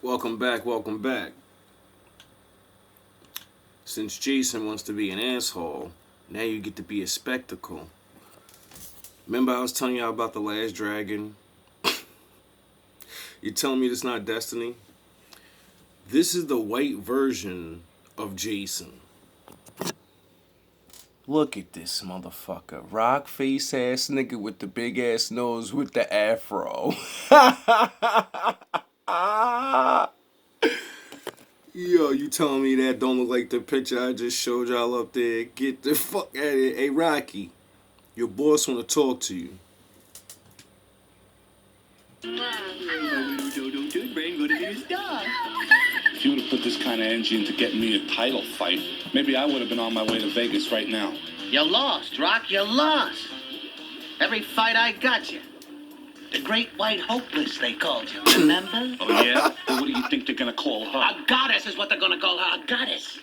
Welcome back, welcome back. Since Jason wants to be an asshole, now you get to be a spectacle. Remember I was telling y'all about the last dragon? You're telling me it's not Destiny? This is the white version of Jason. Look at this motherfucker. Rock face ass nigga with the big ass nose with the afro. Yo, you telling me that don't look like the picture I just showed y'all up there? Get the fuck out of here. Hey, Rocky, your boss want to talk to you. If you would have put this kind of energy into getting me a title fight, maybe I would have been on my way to Vegas right now. You lost, Rock. You lost. Every fight I got you. The Great White Hopeless, they called you. Remember? Oh, yeah? Well, what do you think they're going to call her? A goddess is what they're going to call her. A goddess.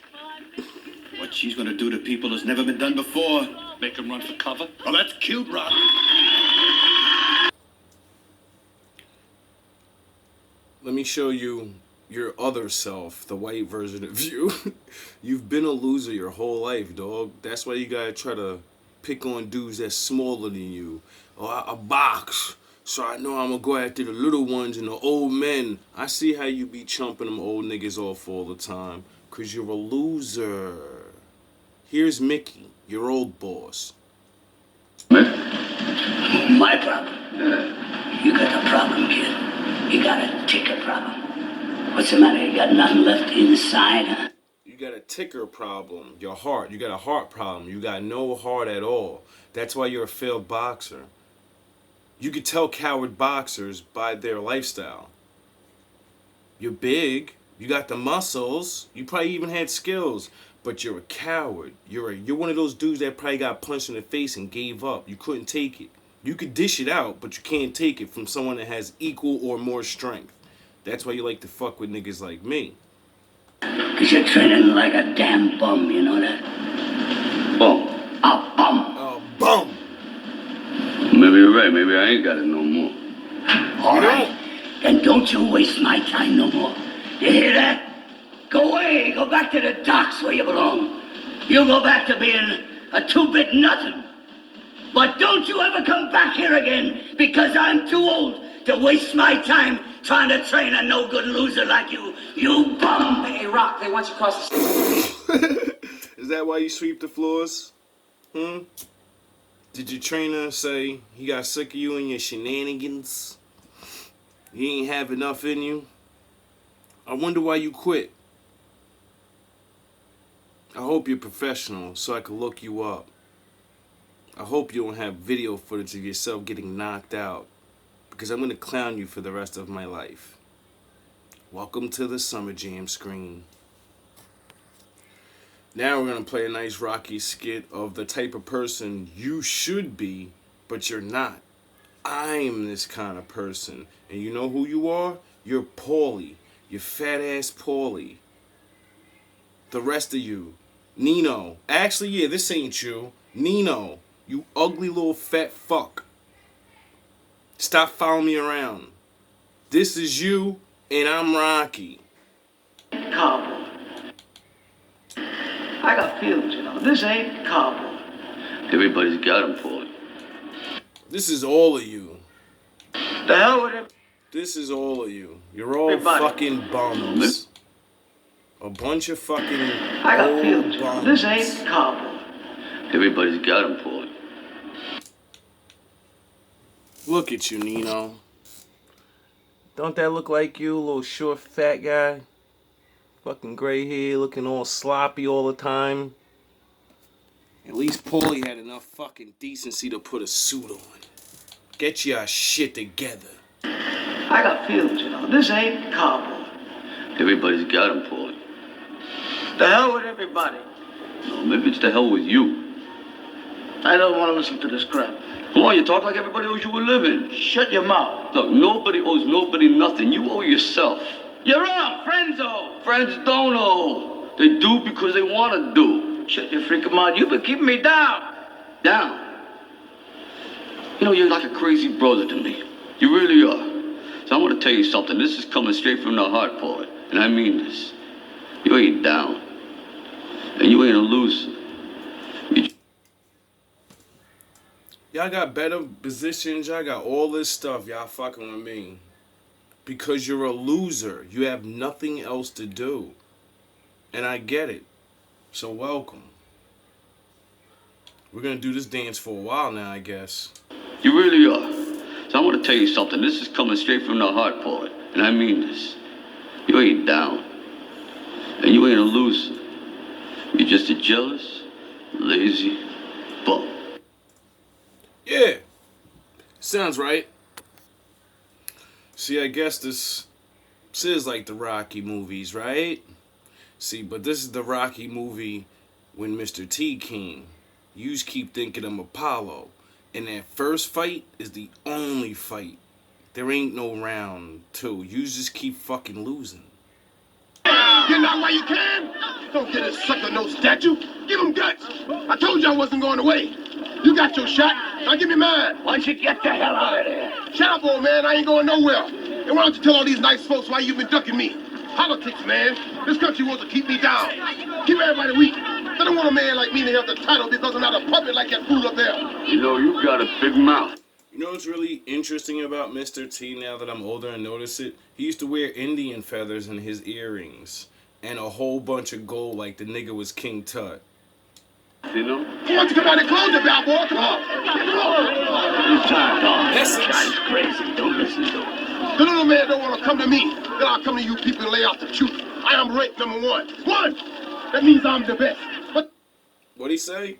What she's going to do to people has never been done before. Make them run for cover? Oh, that's cute, Rock. Let me show you your other self, the white version of you. You've been a loser your whole life, dog. That's why you gotta try to pick on dudes that's smaller than you. Oh, I box, so I know I'm gonna go after the little ones and the old men. I see how you be chumping them old niggas off all the time, cause you're a loser. Here's Mickey, your old boss. My problem? You got a problem, kid. You got a ticker problem. What's the matter? You got nothing left inside, huh? You got a ticker problem. Your heart. You got a heart problem. You got no heart at all. That's why you're a failed boxer. You could tell coward boxers by their lifestyle. You're big. You got the muscles. You probably even had skills. But you're a coward. You're one of those dudes that probably got punched in the face and gave up. You couldn't take it. You could dish it out, but you can't take it from someone that has equal or more strength. That's why you like to fuck with niggas like me. Because you're training like a damn bum, you know that? Bum? A bum. Oh, bum! Maybe you're right. Maybe I ain't got it no more. All right. Then don't you waste my time no more. You hear that? Go away. Go back to the docks where you belong. You go back to being a two-bit nothing. But don't you ever come back here again, because I'm too old to waste my time trying to train a no-good loser like you. You bum! Hey, Rock, they want you across the street. Is that why you sweep the floors? Did your trainer say he got sick of you and your shenanigans? He ain't have enough in you? I wonder why you quit. I hope you're professional so I can look you up. I hope you don't have video footage of yourself getting knocked out, because I'm going to clown you for the rest of my life. Welcome to the Summer Jam screen. Now we're going to play a nice Rocky skit of the type of person you should be, but you're not. I'm this kind of person. And you know who you are? You're Paulie. You're fat ass Paulie. The rest of you. Nino. Actually, yeah, this ain't you. Nino. You ugly little fat fuck. Stop following me around. This is you, and I'm Rocky. Cowboy. I got feelings, you know. This ain't cowboy. Everybody's got them, Paulie. This is all of you. The hell with him. This is all of you. You're all Everybody. fucking bums. A bunch of fucking I got old feelings, you know. bums. This ain't cowboy. Everybody's got them, Paulie. Look at you, Nino. Don't that look like you, little short fat guy? Fucking gray hair, looking all sloppy all the time. At least Paulie had enough fucking decency to put a suit on. Get your shit together. I got feelings, you know. This ain't cowboy. Everybody's got them, Paulie. The hell with everybody. No, maybe it's the hell with you. I don't want to listen to this crap. Come on, you talk like everybody owes you a living. Shut your mouth. Look, nobody owes nobody nothing. You owe yourself. You're wrong. Friends owe. Friends don't owe. They do because they want to do. Shut your freaking mouth. You've been keeping me down. Down. You know, you're like a crazy brother to me. You really are. So I want to tell you something. This is coming straight from the heart, boy. And I mean this. You ain't down. And you ain't a loser. Y'all got better positions. Y'all got all this stuff. Y'all fucking with me. Because you're a loser. You have nothing else to do. And I get it. So welcome. We're going to do this dance for a while now, I guess. You really are. So I want to tell you something. This is coming straight from the heart, boy. And I mean this. You ain't down. And you ain't a loser. You're just a jealous, lazy bum. Yeah. Sounds right. See, I guess this is like the Rocky movies, right? See, but this is the Rocky movie when Mr. T came. You just keep thinking I'm Apollo. And that first fight is the only fight. There ain't no round two. You just keep fucking losing. Get out while you can. Don't get a sucker no statue. Give him guts. I told you I wasn't going away. You got your shot. Now give me mine. Why don't you get the hell out of there? Shut up, old man. I ain't going nowhere. And why don't you tell all these nice folks why you've been ducking me? Politics, man. This country wants to keep me down. Keep everybody weak. They don't want a man like me to have the title because I'm not a puppet like that fool up there. You know, you got a big mouth. You know what's really interesting about Mr. T now that I'm older and notice it? He used to wear Indian feathers in his earrings. And a whole bunch of gold like the nigga was King Tut. You know? Why don't you come out and close it, bad boy? Come on. You tired, dog. Message. Guy's crazy. Don't listen to him. The little man don't want to come to me. Then I'll come to you people and lay out the truth. I am ranked number one. One! That means I'm the best. But What'd he say?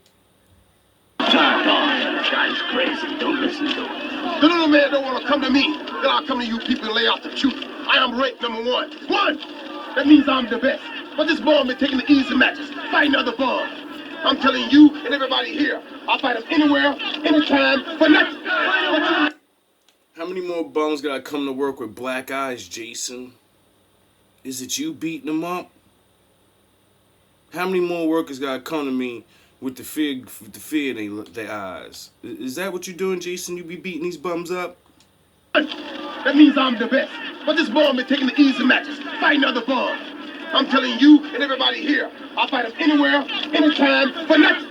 Tired, dog. Guy's crazy. Don't listen to him. the little man don't want to come to me. Then I'll come to you people and lay out the truth. I am ranked number one. One! That means I'm the best. But this bum been taking the easy matches, fighting other bums. I'm telling you and everybody here, I'll fight him anywhere, anytime, for nothing. How many more bums gotta come to work with black eyes, Jason? Is it you beating them up? How many more workers gotta come to me with the fear in their eyes? Is that what you're doing, Jason? You be beating these bums up? That means I'm the best. But this bum been taking the easy matches, fighting other bums. I'm telling you and everybody here, I'll fight him anywhere, anytime, for nothing.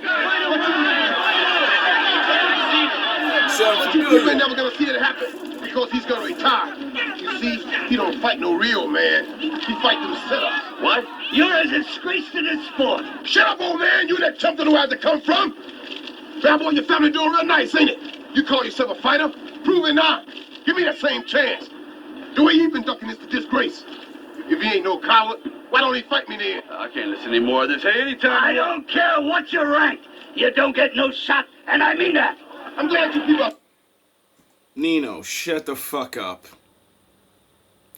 Sounds You familiar. ain't never gonna see it happen because he's gonna retire. You see, he don't fight no real man. He fight them setups. What? You're a disgrace to this sport. Shut up, old man. You that chump don't know where to come from. Bad boy, your family doing real nice, ain't it? You call yourself a fighter? Prove it now. Give me that same chance. The way you've been ducking is the disgrace. If he ain't no coward, why don't he fight me then? I can't listen anymore of this. Hey, anytime. I don't care what you rank. You don't get no shot, and I mean that. I'm glad you people... Nino, shut the fuck up.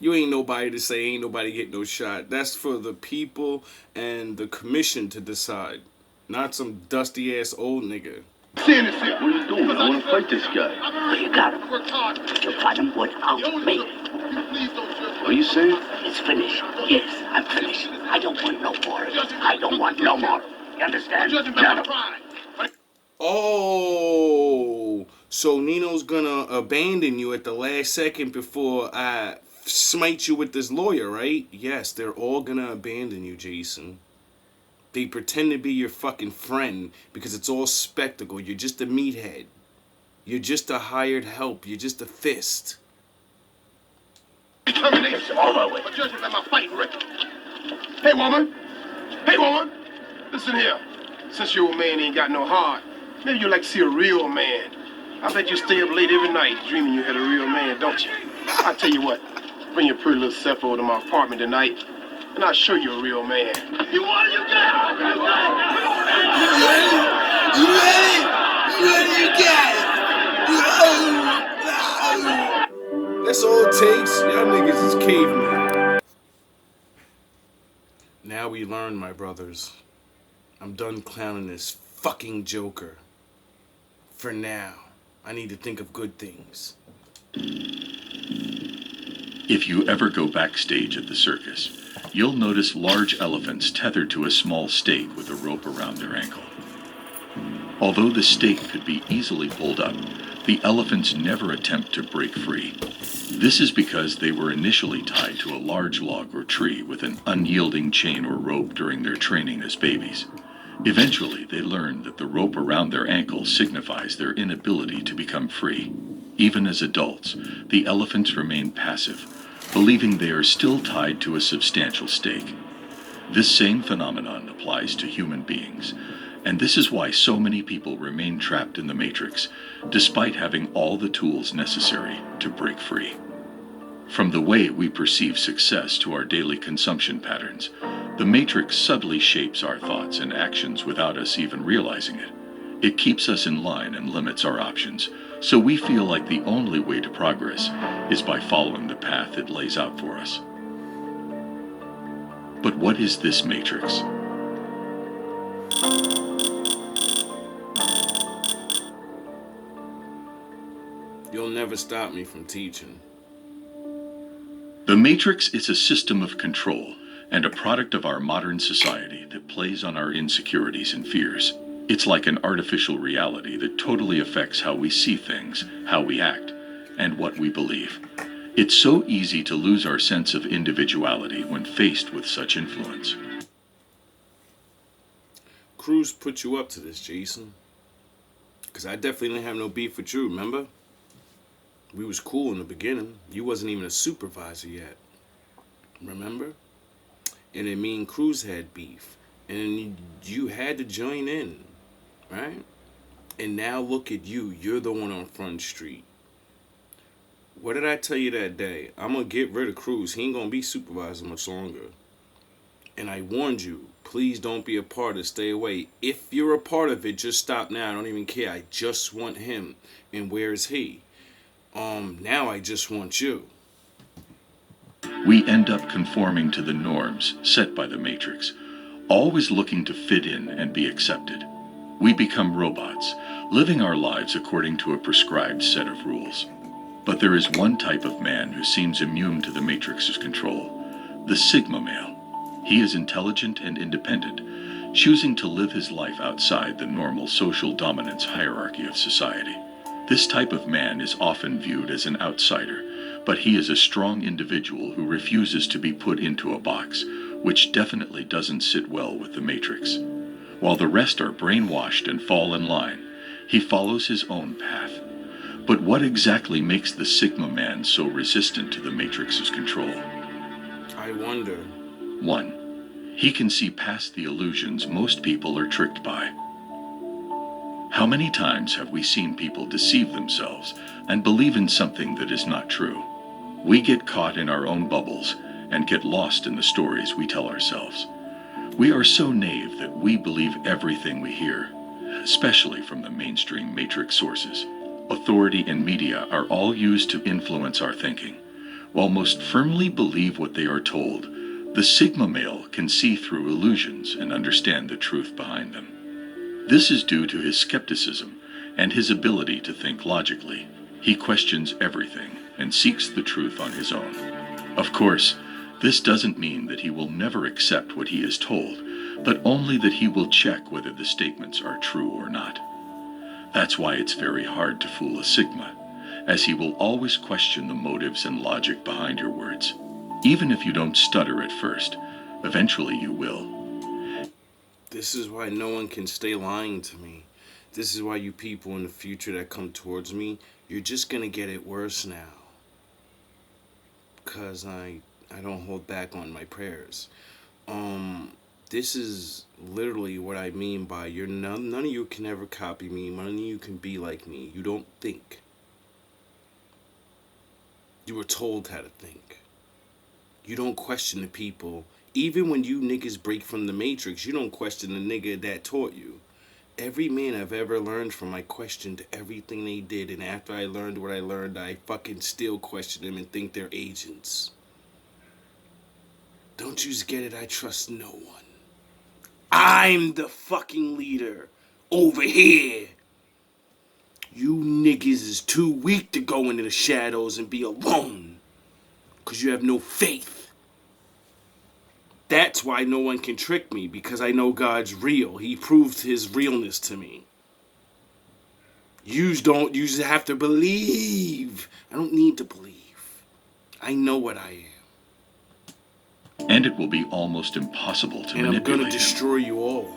You ain't nobody to say ain't nobody get no shot. That's for the people and the commission to decide. Not some dusty ass old nigga. Seeing this here. What are you doing? I want to fight this guy. Well, you got him. Work hard. You fight him without me. You please don't judge What are you saying? It's finished. Yes, I'm finished. I don't want no more. I don't want no more. You understand? Judging by my pride. Oh, so Nino's gonna abandon you at the last second before I smite you with this lawyer, right? Yes, they're all gonna abandon you, Jason. They pretend to be your fucking friend because it's all spectacle. You're just a meathead. You're just a hired help. You're just a fist. Determination. Over with. Judging by my fighting record. Hey, woman. Hey, woman. Listen here. Since your old man ain't got no heart, maybe you'd like to see a real man. I bet you stay up late every night dreaming you had a real man, don't you? I tell you what. Bring your pretty little self over to my apartment tonight, and I'll show you a real man. You want it, you got it. You ready? You ready? You got it. That's all it takes. Y'all niggas is cavemen. Now we learn, my brothers. I'm done clowning this fucking Joker. For now, I need to think of good things. If you ever go backstage at the circus, you'll notice large elephants tethered to a small stake with a rope around their ankle. Although the stake could be easily pulled up, the elephants never attempt to break free. This is because they were initially tied to a large log or tree with an unyielding chain or rope during their training as babies. Eventually, they learn that the rope around their ankles signifies their inability to become free. Even as adults, the elephants remain passive, believing they are still tied to a substantial stake. This same phenomenon applies to human beings, and this is why so many people remain trapped in the Matrix, despite having all the tools necessary to break free. From the way we perceive success to our daily consumption patterns, the Matrix subtly shapes our thoughts and actions without us even realizing it. It keeps us in line and limits our options, so we feel like the only way to progress is by following the path it lays out for us. But what is this Matrix? You'll never stop me from teaching. The Matrix is a system of control and a product of our modern society that plays on our insecurities and fears. It's like an artificial reality that totally affects how we see things, how we act, and what we believe. It's so easy to lose our sense of individuality when faced with such influence. Cruz put you up to this, Jason. Because I definitely didn't have no beef with you, remember? We was cool in the beginning. You wasn't even a supervisor yet. Remember? And then me and Cruz had beef. And you had to join in. Right? And now look at you. You're the one on Front Street. What did I tell you that day? I'm going to get rid of Cruz. He ain't going to be supervisor much longer. And I warned you. Please don't be a part of it. Stay away. If you're a part of it, just stop now. I don't even care. I just want him. And where is he? Now I just want you. We end up conforming to the norms set by the Matrix, always looking to fit in and be accepted. We become robots, living our lives according to a prescribed set of rules. But there is one type of man who seems immune to the Matrix's control, the Sigma male. He is intelligent and independent, choosing to live his life outside the normal social dominance hierarchy of society. This type of man is often viewed as an outsider, but he is a strong individual who refuses to be put into a box, which definitely doesn't sit well with the Matrix. While the rest are brainwashed and fall in line, he follows his own path. But what exactly makes the Sigma man so resistant to the Matrix's control? I wonder. 1. He can see past the illusions most people are tricked by. How many times have we seen people deceive themselves and believe in something that is not true? We get caught in our own bubbles and get lost in the stories we tell ourselves. We are so naive that we believe everything we hear, especially from the mainstream Matrix sources. Authority and media are all used to influence our thinking. While most firmly believe what they are told, the Sigma male can see through illusions and understand the truth behind them. This is due to his skepticism and his ability to think logically. He questions everything and seeks the truth on his own. Of course, this doesn't mean that he will never accept what he is told, but only that he will check whether the statements are true or not. That's why it's very hard to fool a Sigma, as he will always question the motives and logic behind your words. Even if you don't stutter at first, eventually you will. This is why no one can stay lying to me. This is why you people in the future that come towards me, you're just gonna get it worse now. Because I don't hold back on my prayers. This is literally what I mean by none of you can ever copy me. None of you can be like me. You don't think. You were told how to think. You don't question the people. Even when you niggas break from the Matrix, you don't question the nigga that taught you. Every man I've ever learned from, I questioned everything they did. And after I learned what I learned, I fucking still question them and think they're agents. Don't you get it? I trust no one. I'm the fucking leader over here. You niggas is too weak to go into the shadows and be alone. Because you have no faith. That's why no one can trick me, because I know God's real. He proved his realness to me. You just have to believe. I don't need to believe. I know what I am. And it will be almost impossible to And I'm manipulate gonna destroy you all.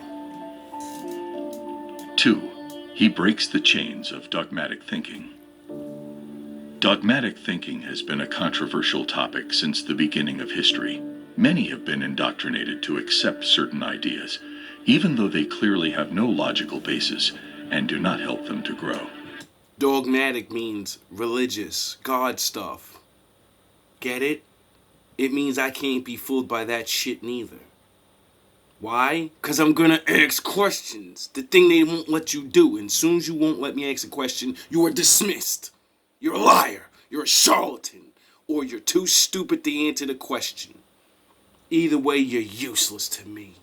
2. He breaks the chains of dogmatic thinking. Dogmatic thinking has been a controversial topic since the beginning of history. Many have been indoctrinated to accept certain ideas, even though they clearly have no logical basis and do not help them to grow. Dogmatic means religious, God stuff. Get it? It means I can't be fooled by that shit neither. Why? Because I'm gonna ask questions. The thing they won't let you do. And as soon as you won't let me ask a question, you are dismissed. You're a liar. You're a charlatan. Or you're too stupid to answer the question. Either way, you're useless to me.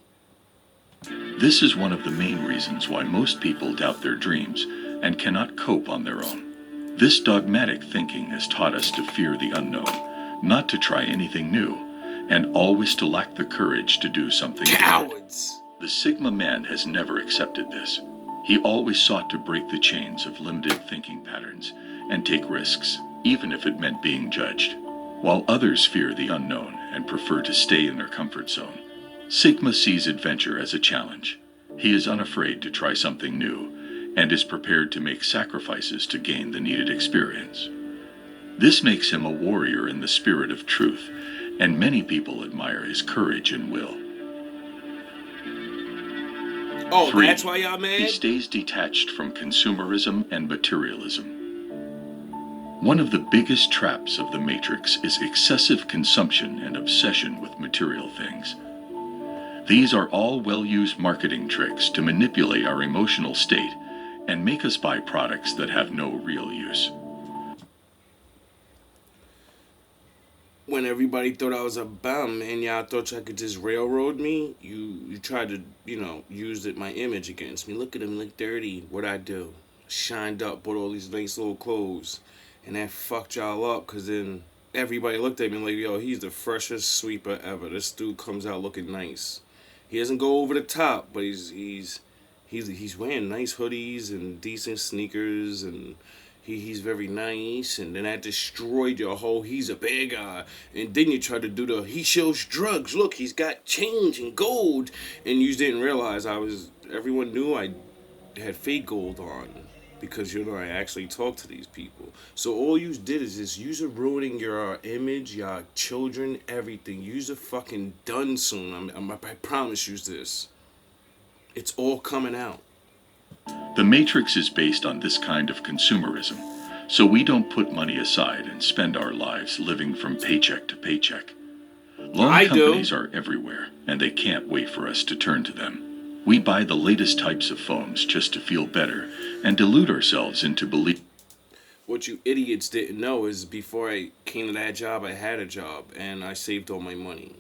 This is one of the main reasons why most people doubt their dreams and cannot cope on their own. This dogmatic thinking has taught us to fear the unknown, not to try anything new, and always to lack the courage to do something Cowards! good. The Sigma man has never accepted this. He always sought to break the chains of limited thinking patterns and take risks, even if it meant being judged. While others fear the unknown and prefer to stay in their comfort zone, Sigma sees adventure as a challenge. He is unafraid to try something new and is prepared to make sacrifices to gain the needed experience. This makes him a warrior in the spirit of truth, and many people admire his courage and will. Oh, 3. that's why y'all mad? He stays detached from consumerism and materialism. One of the biggest traps of the Matrix is excessive consumption and obsession with material things. These are all well-used marketing tricks to manipulate our emotional state and make us buy products that have no real use. When everybody thought I was a bum and y'all thought y'all could just railroad me, you tried to, use my image against me. Look at him, look dirty. What'd I do? Shined up, bought all these nice little clothes. And that fucked y'all up, because then everybody looked at me like, yo, he's the freshest sweeper ever. This dude comes out looking nice. He doesn't go over the top, but he's wearing nice hoodies and decent sneakers, and he's very nice. And then that destroyed your whole, he's a bad guy. And then you try to do he shows drugs. Look, he's got change and gold. And you didn't realize everyone knew I had fake gold on. Because, I actually talk to these people. So all you did is just, you're ruining your image, your children, everything. You're fucking done soon. I promise you this. It's all coming out. The Matrix is based on this kind of consumerism, so we don't put money aside and spend our lives living from paycheck to paycheck. Loan companies are everywhere, and they can't wait for us to turn to them. We buy the latest types of phones just to feel better and delude ourselves into belief. What you idiots didn't know is before I came to that job, I had a job and I saved all my money.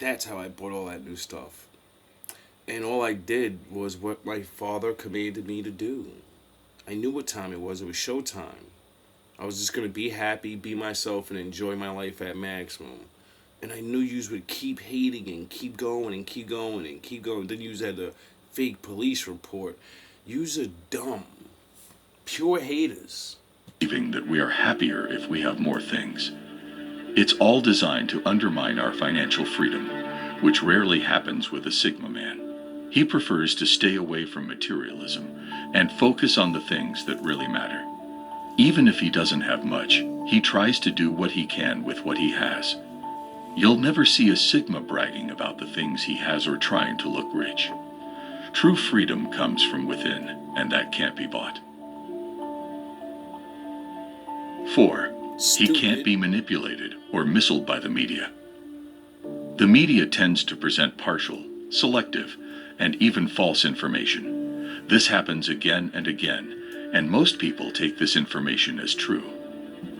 That's how I bought all that new stuff. And all I did was what my father commanded me to do. I knew what time it was. It was showtime. I was just going to be happy, be myself, and enjoy my life at maximum. And I knew yous would keep hating and keep going and keep going and keep going. Then yous had the fake police report. Yous are dumb. Pure haters. Believing that we are happier if we have more things. It's all designed to undermine our financial freedom, which rarely happens with a Sigma man. He prefers to stay away from materialism and focus on the things that really matter. Even if he doesn't have much, he tries to do what he can with what he has. You'll never see a Sigma bragging about the things he has or trying to look rich. True freedom comes from within, and that can't be bought. 4. He can't be manipulated or misled by the media. The media tends to present partial, selective, and even false information. This happens again and again, and most people take this information as true.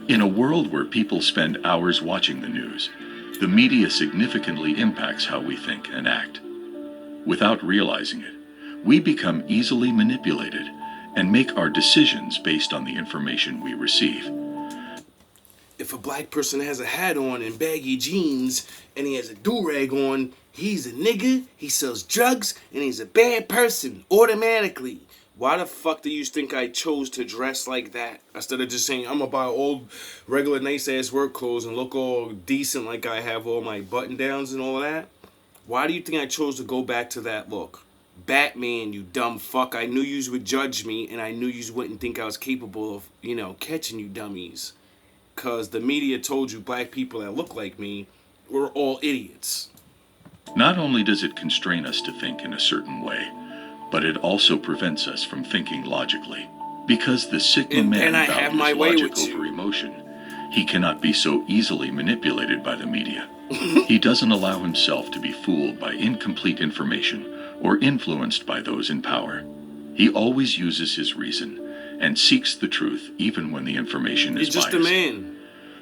In a world where people spend hours watching the news, the media significantly impacts how we think and act. Without realizing it, we become easily manipulated and make our decisions based on the information we receive. if a black person has a hat on and baggy jeans and he has a do-rag on, he's a nigga, he sells drugs, and he's a bad person automatically. Why the fuck do you think I chose to dress like that? Instead of just saying, I'm gonna buy old, regular, nice-ass work clothes and look all decent like I have all my button-downs and all of that? Why do you think I chose to go back to that look? Batman, you dumb fuck. I knew you would judge me, and I knew you wouldn't think I was capable of, catching you dummies. Because the media told you black people that look like me were all idiots. Not only does it constrain us to think in a certain way, but it also prevents us from thinking logically. Because the Sigma man values logic over emotion, he cannot be so easily manipulated by the media. He doesn't allow himself to be fooled by incomplete information or influenced by those in power. He always uses his reason and seeks the truth even when the information is biased. He's just a man.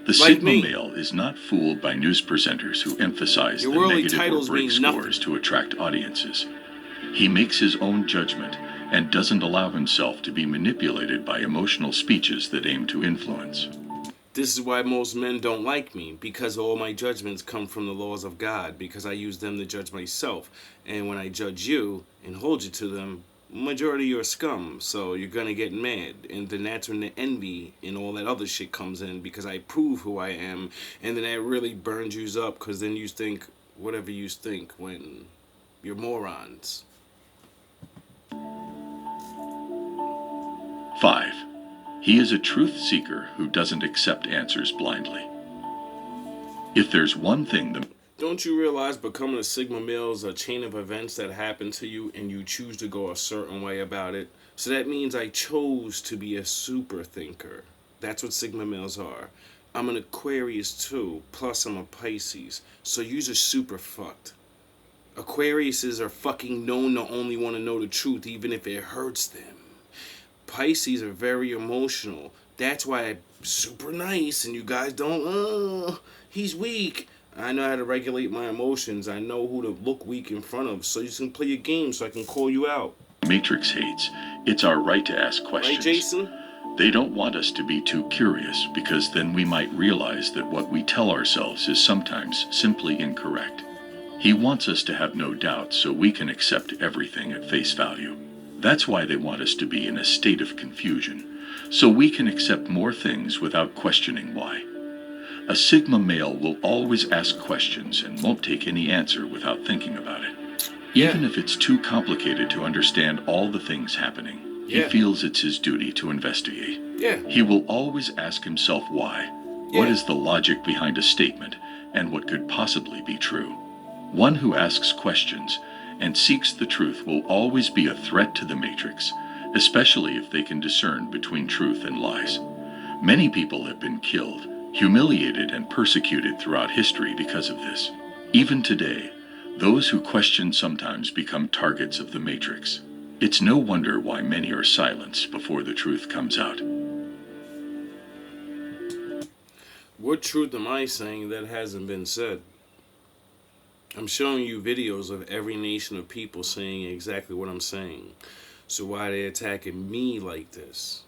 The Sigma male is not fooled by news presenters who emphasize the negative or break scores to attract audiences. He makes his own judgment and doesn't allow himself to be manipulated by emotional speeches that aim to influence. This is why most men don't like me, because all my judgments come from the laws of God, because I use them to judge myself. And when I judge you and hold you to them, majority of you are scum, so you're gonna get mad. And then that's when the envy and all that other shit comes in, because I prove who I am, and then that really burns you up, because then you think whatever you think when you're morons. 5. He is a truth seeker who doesn't accept answers blindly. If there's one thing Don't you realize becoming a Sigma male is a chain of events that happen to you and you choose to go a certain way about it? So that means I chose to be a super thinker. That's what Sigma males are. I'm an Aquarius too, plus I'm a Pisces. So yous are super fucked. Aquariuses are fucking known to only want to know the truth even if it hurts them. Pisces are very emotional. That's why I'm super nice and you guys don't, he's weak. I know how to regulate my emotions. I know who to look weak in front of, so you can play your game so I can call you out. Matrix hates, it's our right to ask questions. Right, Jason? They don't want us to be too curious, because then we might realize that what we tell ourselves is sometimes simply incorrect. He wants us to have no doubt so we can accept everything at face value. That's why they want us to be in a state of confusion, so we can accept more things without questioning why. A Sigma male will always ask questions and won't take any answer without thinking about it. Even if it's too complicated to understand all the things happening, he feels it's his duty to investigate. He will always ask himself why. What is the logic behind a statement, and what could possibly be true? One who asks questions and seeks the truth will always be a threat to the Matrix, especially if they can discern between truth and lies. Many people have been killed, humiliated, and persecuted throughout history because of this. Even today, those who question sometimes become targets of the Matrix. It's no wonder why many are silenced before the truth comes out. What truth am I saying that hasn't been said? I'm showing you videos of every nation of people saying exactly what I'm saying. So why are they attacking me like this?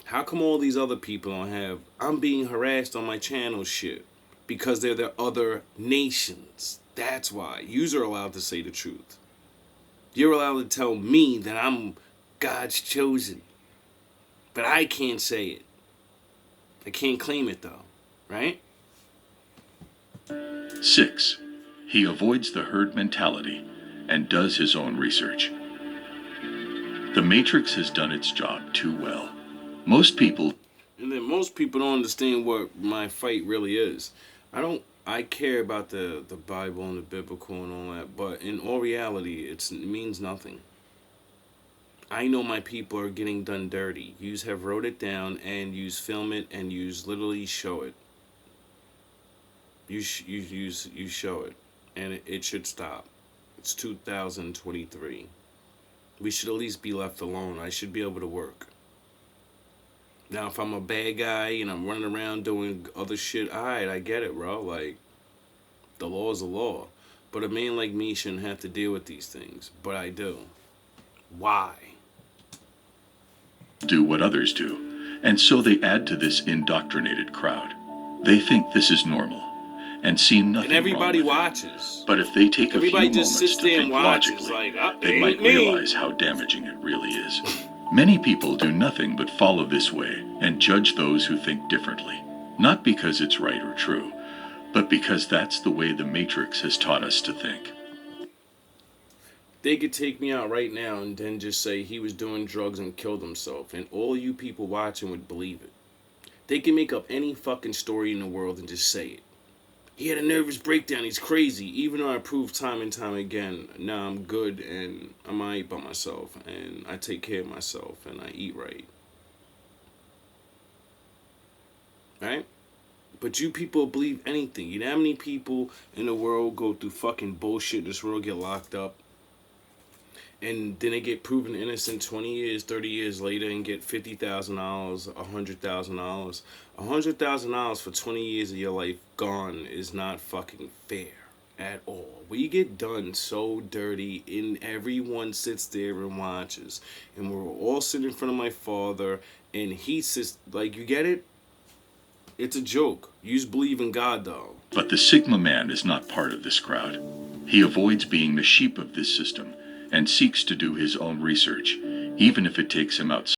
How come all these other people don't have, I'm being harassed on my channel shit? Because they're the other nations. That's why. Yous are allowed to say the truth. You're allowed to tell me that I'm God's chosen. But I can't say it. I can't claim it though. Right? 6. He avoids the herd mentality and does his own research. The Matrix has done its job too well. Most people don't understand what my fight really is. I care about the Bible and the biblical and all that, but in all reality, it means nothing. I know my people are getting done dirty. Yous have wrote it down and yous film it and yous literally show it. You show it. And it should stop. It's 2023. We should at least be left alone. I should be able to work. Now, if I'm a bad guy and I'm running around doing other shit, alright, I get it, bro. Like, the law is the law. But a man like me shouldn't have to deal with these things. But I do. Why? Do what others do, and so they add to this indoctrinated crowd. They think this is normal and see nothing And everybody wrong with it. watches. But if they take Everybody a few just moments sits to there and think watches, logically, like, they might realize how damaging it really is. Many people do nothing but follow this way and judge those who think differently, not because it's right or true, but because that's the way the Matrix has taught us to think. They could take me out right now and then just say he was doing drugs and killed himself, and all you people watching would believe it. They can make up any fucking story in the world and just say it. He had a nervous breakdown, he's crazy, even though I prove time and time again, nah, I'm good and I'm alright by myself, and I take care of myself, and I eat right. Right? But you people believe anything. You know how many people in the world go through fucking bullshit in this world, get locked up, and then they get proven innocent 20 years, 30 years later and get $50,000, $100,000. $100,000 for 20 years of your life gone is not fucking fair at all. We get done so dirty and everyone sits there and watches. And we're all sitting in front of my father and he sits, like, you get it? It's a joke. You just believe in God though. But the Sigma man is not part of this crowd. He avoids being the sheep of this system and seeks to do his own research, even if it takes him outside